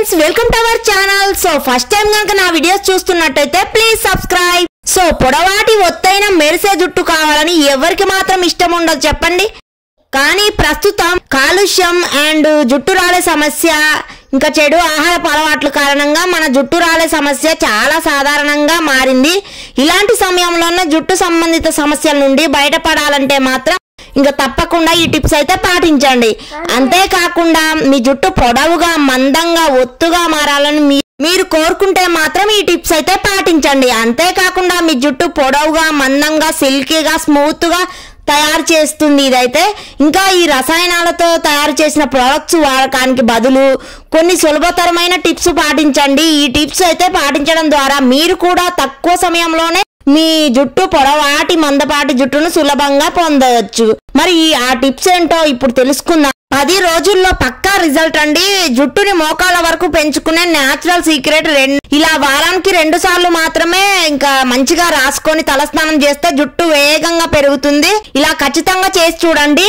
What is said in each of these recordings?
Friends welcome to our channel. So first time గనుక నా videos చూస్తున్నట్టయితే ప్లీజ్ సబ్స్క్రైబ్. సో పొడవాటి ఒత్తైన మెరిసే జుట్టు కావాలని ఎవరికి మాత్రం ఇష్టం ఉండదు చెప్పండి. కానీ ప్రస్తుతం కాలుష్యం అండ్ జుట్టు రాలే సమస్య ఇంకా చెడు ఆహారపు అలవాట్ల కారణంగా మన జుట్టు రాలే సమస్య చాలా సాధారణంగా మారింది. ఇలాంటి సమయంలోనే జుట్టు సంబంధిత సమస్యల నుండి బయటపడాలంటే మాత్రం ఇంకా తప్పకుండా ఈ టిప్స్ అయితే పాటించండి. అంతేకాకుండా మీ జుట్టు పొడవుగా మందంగా ఒత్తుగా మారాలని మీరు కోరుకుంటే మాత్రం ఈ టిప్స్ అయితే పాటించండి. అంతేకాకుండా మీ జుట్టు పొడవుగా మందంగా సిల్కీగా స్మూత్గా తయారు చేస్తుంది ఇదైతే. ఇంకా ఈ రసాయనాలతో తయారు చేసిన ప్రొడక్ట్స్ వాడకానికి బదులు కొన్ని సులభతరమైన టిప్స్ పాటించండి. ఈ టిప్స్ అయితే పాటించడం ద్వారా మీరు కూడా తక్కువ సమయంలోనే మీ జుట్టు పొడవాటి మందపాటి జుట్టును సులభంగా పొందవచ్చు. మరి ఆ టిప్స్ ఏంటో ఇప్పుడు తెలుసుకుందాం. 10 రోజుల్లో పక్కా రిజల్ట్ అండి. జుట్టుని మోకాళ్ళ వరకు పెంచుకునే న్యాచురల్ సీక్రెట్ ఇలా వారానికి 2 సార్లు మాత్రమే ఇంకా మంచిగా రాసుకొని తలస్నానం చేస్తే జుట్టు వేగంగా పెరుగుతుంది. ఇలా ఖచ్చితంగా చేసి చూడండి.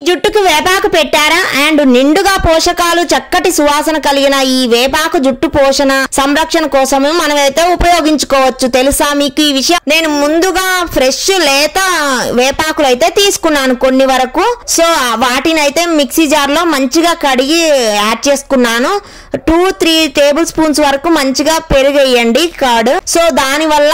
జుట్టుకు వేపాకు పెట్టారా అండ్ నిండుగా పోషకాలు చక్కటి సువాసన కలిగిన ఈ వేపాకు జుట్టు పోషణ సంరక్షణ కోసమే మనమైతే ఉపయోగించుకోవచ్చు. తెలుసా మీకు ఈ విషయం? నేను ముందుగా ఫ్రెష్ లేత వేపాకులు అయితే తీసుకున్నాను కొన్ని వరకు. సో వాటిని అయితే మిక్సీ జార్ లో మంచిగా కడిగి యాడ్ చేసుకున్నాను. 2-3 టేబుల్ స్పూన్స్ వరకు మంచిగా పెరుగేయండి కర్డ్. సో దాని వల్ల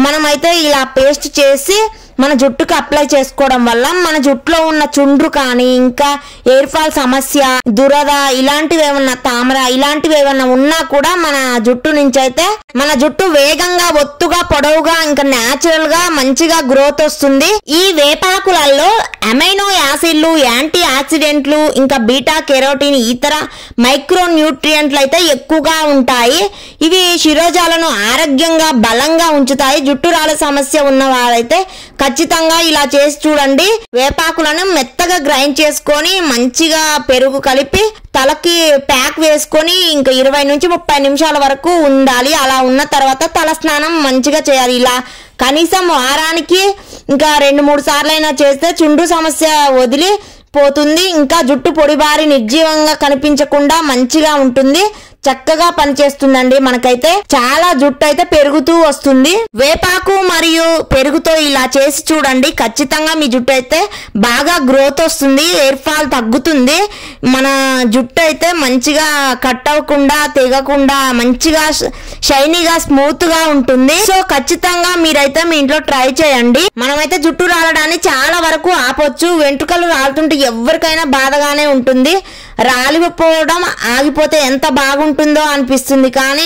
మనమైతే ఇలా పేస్ట్ చేసి మన జుట్టుకు అప్లై చేసుకోవడం వల్ల మన జుట్టులో ఉన్న చుండ్రు కానీ ఇంకా ఎయిర్ ఫాల్ సమస్య దురద ఇలాంటివి ఏమన్నా తామర ఇలాంటివి ఏమన్నా ఉన్నా కూడా మన జుట్టు నుంచి అయితే మన జుట్టు వేగంగా ఒత్తుగా పొడవుగా ఇంకా న్యాచురల్ గా మంచిగా గ్రోత్ వస్తుంది. ఈ వేపాకులలో అమైనో యాసిడ్లు యాంటీ ఆక్సిడెంట్లు ఇంకా బీటా కెరోటిన్ ఇతర మైక్రో న్యూట్రియంట్లు అయితే ఎక్కువగా ఉంటాయి. ఇవి శిరోజాలను ఆరోగ్యంగా బలంగా ఉంచుతాయి. జుట్టు రాలే సమస్య ఉన్న వారైతే ఖచ్చితంగా ఇలా చేసి చూడండి. వేపాకులను మెత్తగా గ్రైండ్ చేసుకొని మంచిగా పెరుగు కలిపి తలకి ప్యాక్ వేసుకొని ఇంకా 20 నుంచి 30 నిమిషాల వరకు ఉండాలి. అలా ఉన్న తర్వాత తల స్నానం మంచిగా చేయాలి. ఇలా కనీసం వారానికి ఇంకా 2-3 సార్లు అయినా చేస్తే చుండ్రు సమస్య వదిలి పోతుంది. ఇంకా జుట్టు పొడిబారి నిర్జీవంగా కనిపించకుండా మంచిగా ఉంటుంది. చక్కగా పనిచేస్తుందండి. మనకైతే చాలా జుట్టు అయితే పెరుగుతూ వస్తుంది. వేపాకు మరియు పెరుగుతో ఇలా చేసి చూడండి. ఖచ్చితంగా మీ జుట్టు అయితే బాగా గ్రోత్ వస్తుంది. ఎయిర్ ఫాల్ తగ్గుతుంది. మన జుట్టు అయితే మంచిగా కట్ అవ్వకుండా తెగకుండా మంచిగా షైనీగా స్మూత్ గా ఉంటుంది. సో ఖచ్చితంగా మీరైతే మీ ఇంట్లో ట్రై చేయండి. మనమైతే జుట్టు రాలడాన్ని చాలా వరకు ఆపొచ్చు. వెంట్రుకలు రాలుతుంటే ఎవరికైనా బాధగానే ఉంటుంది. రాలిపోవడం ఆగిపోతే ఎంత బాగుంటుందో అనిపిస్తుంది. కానీ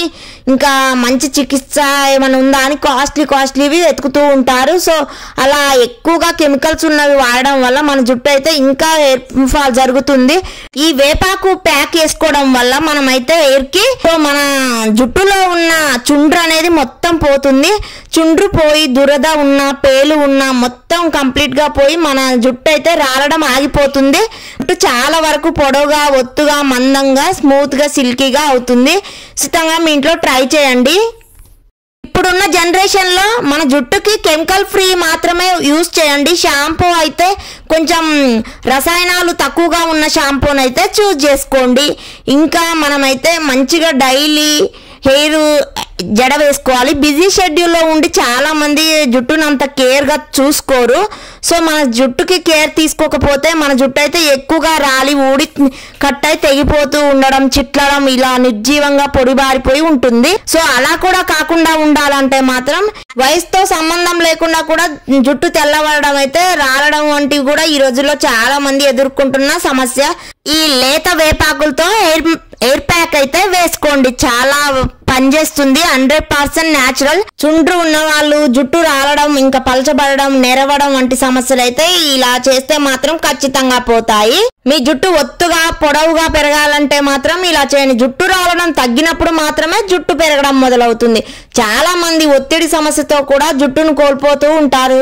ఇంకా మంచి చికిత్స ఏమైనా ఉందా అని కాస్ట్లీవి వెతుకుతూ ఉంటారు. సో అలా ఎక్కువగా కెమికల్స్ ఉన్నవి వాడడం వల్ల మన జుట్టు అయితే ఇంకా హెయిర్ ఫాల్ జరుగుతుంది. ఈ వేపాకు ప్యాక్ వేసుకోవడం వల్ల మనమైతే హెయిర్కి సో మన జుట్టులో ఉన్న చుండ్రు అనేది మొత్తం పోతుంది. చుండ్రు పోయి దురద ఉన్న పేలు ఉన్న మొత్తం కంప్లీట్ గా పోయి మన జుట్టు అయితే రాలడం ఆగిపోతుంది. జుట్టు చాలా వరకు పొడవుగా ఒత్తుగా మందంగా స్మూత్ గా సిల్కీగా అవుతుంది. ఖచ్చితంగా మీ ఇంట్లో ట్రై చేయండి. ఇప్పుడున్న జనరేషన్ లో మన జుట్టుకి కెమికల్ ఫ్రీ మాత్రమే యూజ్ చేయండి. షాంపూ అయితే కొంచెం రసాయనాలు తక్కువగా ఉన్న షాంపూని అయితే చూస్ చేసుకోండి. ఇంకా మనమైతే మంచిగా డైలీ హెయిర్ జడ వేసుకోవాలి. బిజీ షెడ్యూల్లో ఉండి చాలా మంది జుట్టును అంత కేర్గా చూసుకోరు. సో మన జుట్టుకి కేర్ తీసుకోకపోతే మన జుట్టు అయితే ఎక్కువగా రాలి ఊడి కట్ అయి తెగిపోతూ ఉండడం చిట్లడం ఇలా నిర్జీవంగా పొడిబారిపోయి ఉంటుంది. సో అలా కూడా కాకుండా ఉండాలంటే మాత్రం వయసుతో సంబంధం లేకుండా కూడా జుట్టు తెల్లబడడం అయితే రాలడం వంటివి కూడా ఈ రోజుల్లో చాలా మంది ఎదుర్కొంటున్న సమస్య. ఈ లేత వేపాకులతో ఎయిర్ ప్యాక్ అయితే వేసుకోండి. చాలా పనిచేస్తుంది. 100% న్యాచురల్. చుండ్రు ఉన్న వాళ్ళు జుట్టు రాలడం ఇంకా పలచబడడం నెరవడం వంటి సమస్యలు అయితే ఇలా చేస్తే మాత్రం ఖచ్చితంగా పోతాయి. మీ జుట్టు ఒత్తుగా పొడవుగా పెరగాలంటే మాత్రం ఇలా చేయండి. జుట్టు రాలడం తగ్గినప్పుడు మాత్రమే జుట్టు పెరగడం మొదలవుతుంది. చాలా మంది ఒత్తిడి సమస్యతో కూడా జుట్టును కోల్పోతూ ఉంటారు.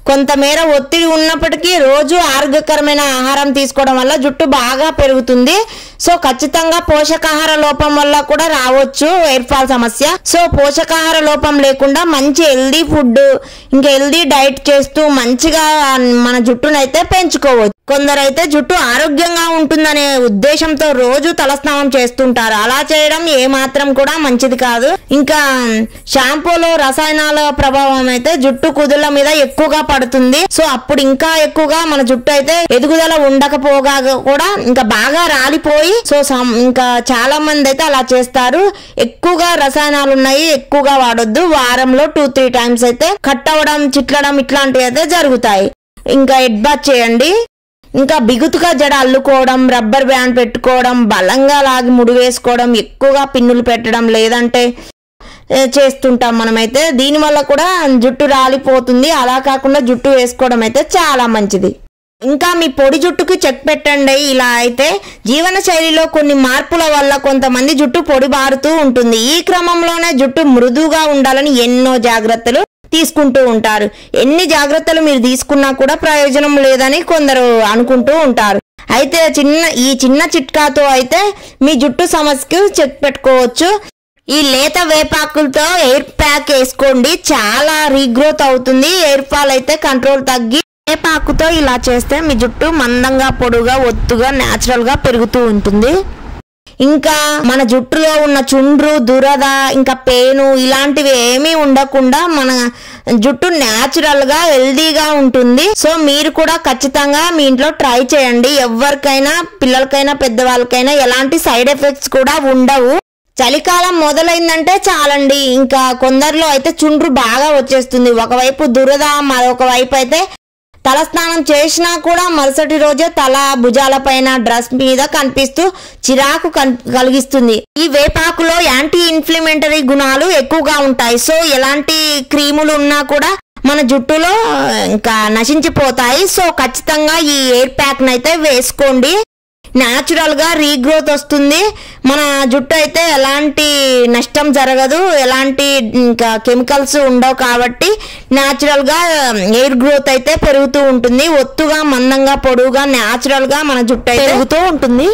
కొంతమేర ఒత్తిడి ఉన్నప్పటికీ రోజు ఆరోగ్యకరమైన ఆహారం తీసుకోవడం వల్ల జుట్టు బాగా పెరుగుతుంది. సో ఖచ్చితంగా పోషకాహార లోపం వల్ల కూడా రావచ్చు ఎయిర్ ఫాల్ సమస్య. సో పోషకాహార లోపం లేకుండా మంచి హెల్దీ ఫుడ్ ఇంకా హెల్దీ డైట్ చేస్తూ మంచిగా మన జుట్టునైతే పెంచుకోవచ్చు. కొందరైతే జుట్టు ఆరోగ్యంగా ఉంటుందనే ఉద్దేశంతో రోజు తలస్నానం చేస్తుంటారు. అలా చేయడం ఏమాత్రం కూడా మంచిది కాదు. ఇంకా షాంపూలో రసాయనాల ప్రభావం అయితే జుట్టు కుదుళ్ళ మీద ఎక్కువగా పడుతుంది. సో అప్పుడు ఇంకా ఎక్కువగా మన జుట్టు అయితే ఎదుగుదల ఉండకపోగా కూడా ఇంకా బాగా రాలిపోయి ఇంకా చాలా మంది అయితే అలా చేస్తారు. ఎక్కువగా రసాయనాలు ఉన్నాయి, ఎక్కువగా వాడొద్దు. వారంలో 2-3 టైమ్స్ అయితే కట్ అవ్వడం, చిట్లడం ఇట్లాంటివి అయితే జరుగుతాయి. ఇంకా హెడ్ బాత్ చేయండి. ఇంకా బిగుతుగా జడ అల్లుకోవడం, రబ్బర్ బ్యాండ్ పెట్టుకోవడం, బలంగా లాగి ముడి వేసుకోవడం, ఎక్కువగా పిన్నులు పెట్టడం లేదంటే చేస్తుంటాం మనమైతే. దీనివల్ల కూడా జుట్టు రాలిపోతుంది. అలా కాకుండా జుట్టు వేసుకోవడం అయితే చాలా మంచిది. ఇంకా మీ పొడి జుట్టుకి చెక్ పెట్టండి. ఇలా అయితే జీవన శైలిలో కొన్ని మార్పుల వల్ల కొంతమంది జుట్టు పొడి బారుతూ ఉంటుంది. ఈ క్రమంలోనే జుట్టు మృదువుగా ఉండాలని ఎన్నో జాగ్రత్తలు తీసుకుంటూ ఉంటారు. ఎన్ని జాగ్రత్తలు మీరు తీసుకున్నా కూడా ప్రయోజనం లేదని కొందరు అనుకుంటూ ఉంటారు. అయితే ఈ చిన్న చిట్కాతో అయితే మీ జుట్టు సమస్యకు చెక్ పెట్టుకోవచ్చు. ఈ లేత వేపాకులతో ఎయిర్ ప్యాక్ వేసుకోండి. చాలా రీగ్రోత్ అవుతుంది. ఎయిర్ ఫాల్ అయితే కంట్రోల్ తగ్గి వేపాకుతో ఇలా చేస్తే మీ జుట్టు మందంగా, పొడుగా, ఒత్తుగా, న్యాచురల్ గా పెరుగుతూ ఉంటుంది. ఇంకా మన జుట్టులో ఉన్న చుండ్రు, దురద, ఇంకా పేను ఇలాంటివి ఏమీ ఉండకుండా మన జుట్టు న్యాచురల్ గా హెల్దీగా ఉంటుంది. సో మీరు కూడా ఖచ్చితంగా మీ ఇంట్లో ట్రై చేయండి. ఎవరికైనా, పిల్లలకైనా, పెద్దవాళ్ళకైనా ఎలాంటి సైడ్ ఎఫెక్ట్స్ కూడా ఉండవు. చలికాలం మొదలైందంటే చాలండి, ఇంకా కొందరిలో అయితే చుండ్రు బాగా వచ్చేస్తుంది. ఒకవైపు దురద, మరొక వైపు అయితే తలస్నానం చేసినా కూడా మరుసటి రోజే తల, భుజాల పైన, డ్రెస్ మీద కనిపిస్తూ చిరాకు కలిగిస్తుంది. ఈ వేపాకులో యాంటీ ఇన్ఫ్లమేటరీ గుణాలు ఎక్కువగా ఉంటాయి. సో ఎలాంటి క్రీములు ఉన్నా కూడా మన జుట్టులో ఇంకా నశించిపోతాయి. సో ఖచ్చితంగా ఈ ఎయిర్ ప్యాక్ నైతే వేసుకోండి. న్యాచురల్ గా రీగ్రోత్ వస్తుంది. మన జుట్టు అయితే ఎలాంటి నష్టం జరగదు, ఎలాంటి ఇంకా కెమికల్స్ ఉండవు కాబట్టి న్యాచురల్ గా ఎయిర్ గ్రోత్ అయితే పెరుగుతూ ఉంటుంది. ఒత్తుగా, మందంగా, పొడువుగా, న్యాచురల్ గా మన జుట్టు అయితే పెరుగుతూ ఉంటుంది.